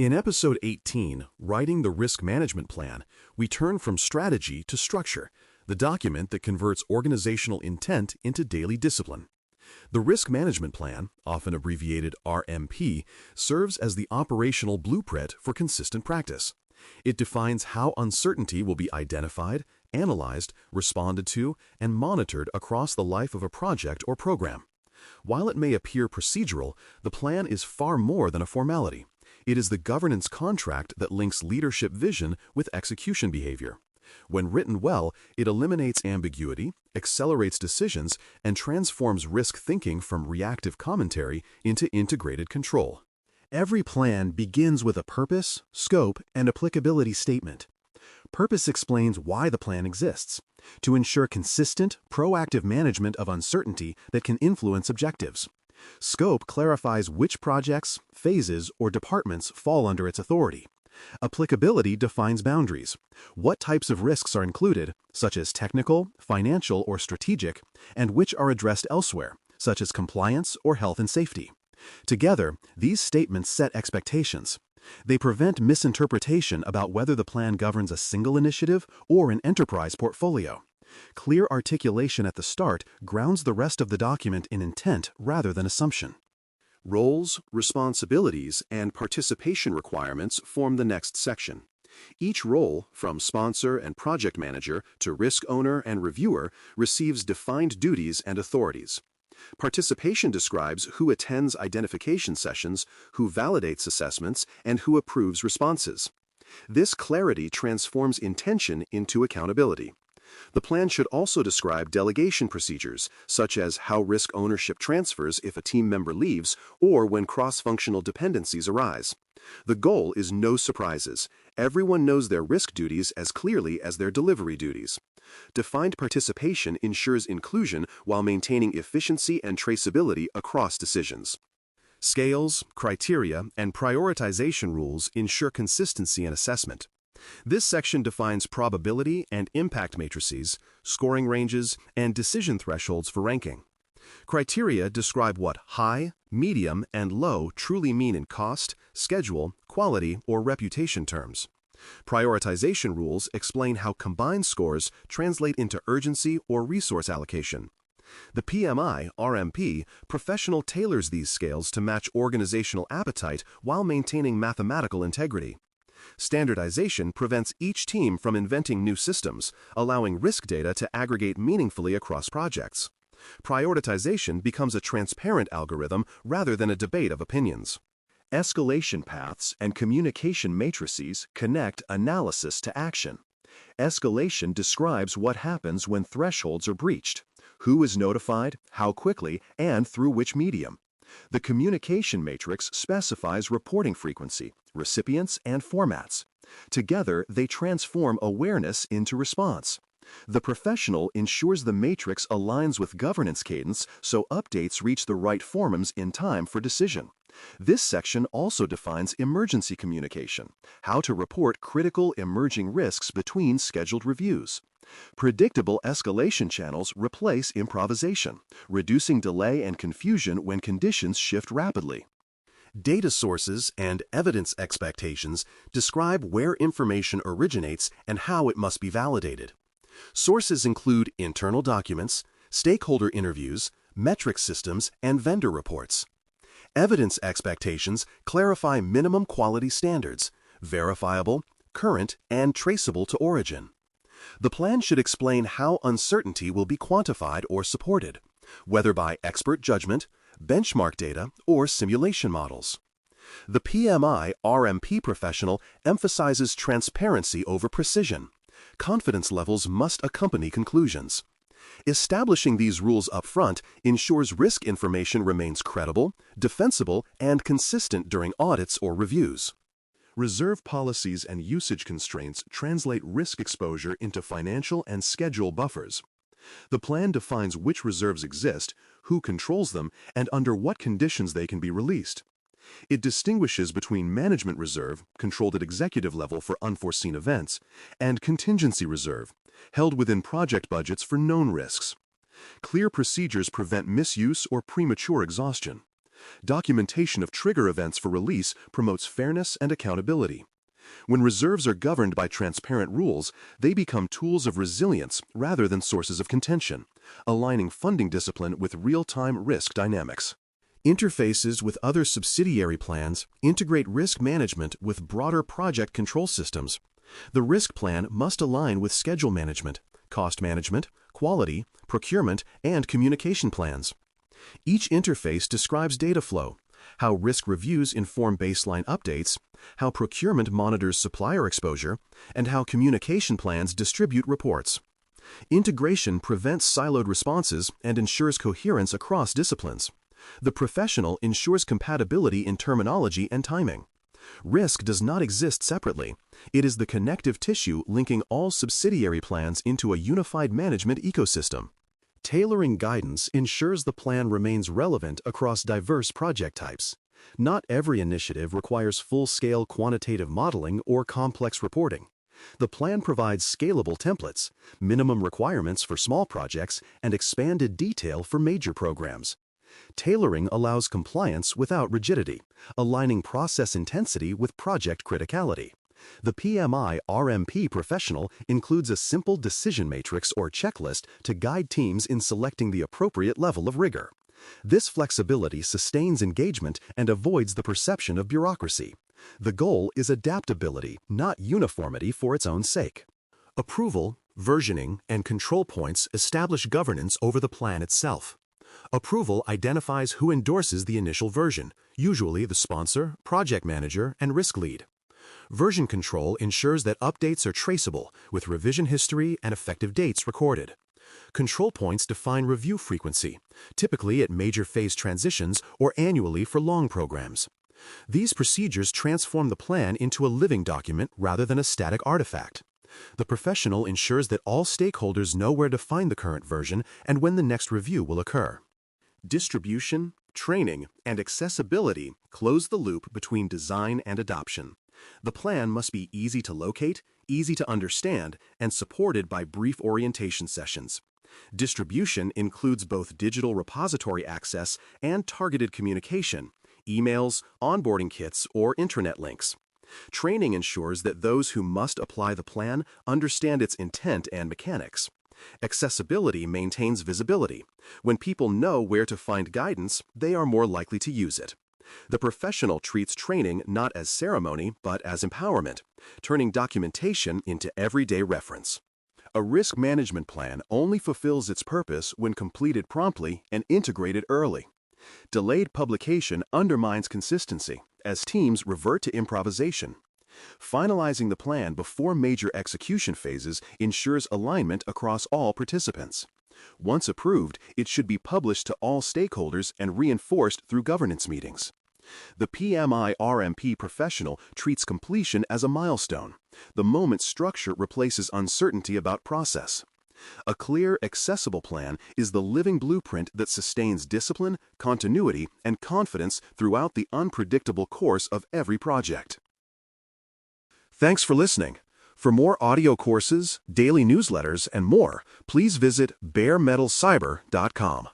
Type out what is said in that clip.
In Episode 18, Writing the Risk Management Plan, we turn from strategy to structure, the document that converts organizational intent into daily discipline. The Risk Management Plan, often abbreviated RMP, serves as the operational blueprint for consistent practice. It defines how uncertainty will be identified, analyzed, responded to, and monitored across the life of a project or program. While it may appear procedural, the plan is far more than a formality. It is the governance contract that links leadership vision with execution behavior. When written well, it eliminates ambiguity, accelerates decisions, and transforms risk thinking from reactive commentary into integrated control. Every plan begins with a purpose, scope, and applicability statement. Purpose explains why the plan exists: to ensure consistent, proactive management of uncertainty that can influence objectives. Scope clarifies which projects, phases, or departments fall under its authority. Applicability defines boundaries: what types of risks are included, such as technical, financial, or strategic, and which are addressed elsewhere, such as compliance or health and safety. Together, these statements set expectations. They prevent misinterpretation about whether the plan governs a single initiative or an enterprise portfolio. Clear articulation at the start grounds the rest of the document in intent rather than assumption. Roles, responsibilities, and participation requirements form the next section. Each role, from sponsor and project manager to risk owner and reviewer, receives defined duties and authorities. Participation describes who attends identification sessions, who validates assessments, and who approves responses. This clarity transforms intention into accountability. The plan should also describe delegation procedures, such as how risk ownership transfers if a team member leaves or when cross-functional dependencies arise. The goal is no surprises. Everyone knows their risk duties as clearly as their delivery duties. Defined participation ensures inclusion while maintaining efficiency and traceability across decisions. Scales, criteria, and prioritization rules ensure consistency in assessment. This section defines probability and impact matrices, scoring ranges, and decision thresholds for ranking. Criteria describe what high, medium, and low truly mean in cost, schedule, quality, or reputation terms. Prioritization rules explain how combined scores translate into urgency or resource allocation. The PMI, RMP, professional tailors these scales to match organizational appetite while maintaining mathematical integrity. Standardization prevents each team from inventing new systems, allowing risk data to aggregate meaningfully across projects. Prioritization becomes a transparent algorithm rather than a debate of opinions. Escalation paths and communication matrices connect analysis to action. Escalation describes what happens when thresholds are breached, who is notified, how quickly, and through which medium. The communication matrix specifies reporting frequency, recipients, and formats. Together, they transform awareness into response. The professional ensures the matrix aligns with governance cadence so updates reach the right forums in time for decision. This section also defines emergency communication, how to report critical emerging risks between scheduled reviews. Predictable escalation channels replace improvisation, reducing delay and confusion when conditions shift rapidly. Data sources and evidence expectations describe where information originates and how it must be validated. Sources include internal documents, stakeholder interviews, metric systems, and vendor reports. Evidence expectations clarify minimum quality standards: verifiable, current, and traceable to origin. The plan should explain how uncertainty will be quantified or supported, whether by expert judgment, benchmark data, or simulation models. The PMI RMP professional emphasizes transparency over precision. Confidence levels must accompany conclusions. Establishing these rules up front ensures risk information remains credible, defensible, and consistent during audits or reviews. Reserve policies and usage constraints translate risk exposure into financial and schedule buffers. The plan defines which reserves exist, who controls them, and under what conditions they can be released. It distinguishes between management reserve, controlled at executive level for unforeseen events, and contingency reserve, held within project budgets for known risks. Clear procedures prevent misuse or premature exhaustion. Documentation of trigger events for release promotes fairness and accountability. When reserves are governed by transparent rules, they become tools of resilience rather than sources of contention, aligning funding discipline with real-time risk dynamics. Interfaces with other subsidiary plans integrate risk management with broader project control systems. The risk plan must align with schedule management, cost management, quality, procurement, and communication plans. Each interface describes data flow, how risk reviews inform baseline updates, how procurement monitors supplier exposure, and how communication plans distribute reports. Integration prevents siloed responses and ensures coherence across disciplines. The professional ensures compatibility in terminology and timing. Risk does not exist separately. It is the connective tissue linking all subsidiary plans into a unified management ecosystem. Tailoring guidance ensures the plan remains relevant across diverse project types. Not every initiative requires full-scale quantitative modeling or complex reporting. The plan provides scalable templates, minimum requirements for small projects, and expanded detail for major programs. Tailoring allows compliance without rigidity, aligning process intensity with project criticality. The PMI-RMP professional includes a simple decision matrix or checklist to guide teams in selecting the appropriate level of rigor. This flexibility sustains engagement and avoids the perception of bureaucracy. The goal is adaptability, not uniformity for its own sake. Approval, versioning, and control points establish governance over the plan itself. Approval identifies who endorses the initial version, usually the sponsor, project manager, and risk lead. Version control ensures that updates are traceable, with revision history and effective dates recorded. Control points define review frequency, typically at major phase transitions or annually for long programs. These procedures transform the plan into a living document rather than a static artifact. The professional ensures that all stakeholders know where to find the current version and when the next review will occur. Distribution, training, and accessibility close the loop between design and adoption. The plan must be easy to locate, easy to understand, and supported by brief orientation sessions. Distribution includes both digital repository access and targeted communication, emails, onboarding kits, or intranet links. Training ensures that those who must apply the plan understand its intent and mechanics. Accessibility maintains visibility. When people know where to find guidance, they are more likely to use it. The professional treats training not as ceremony, but as empowerment, turning documentation into everyday reference. A risk management plan only fulfills its purpose when completed promptly and integrated early. Delayed publication undermines consistency, as teams revert to improvisation. Finalizing the plan before major execution phases ensures alignment across all participants. Once approved, it should be published to all stakeholders and reinforced through governance meetings. The PMI-RMP professional treats completion as a milestone, the moment structure replaces uncertainty about process. A clear, accessible plan is the living blueprint that sustains discipline, continuity, and confidence throughout the unpredictable course of every project. Thanks for listening. For more audio courses, daily newsletters, and more, please visit DailyCyber.News.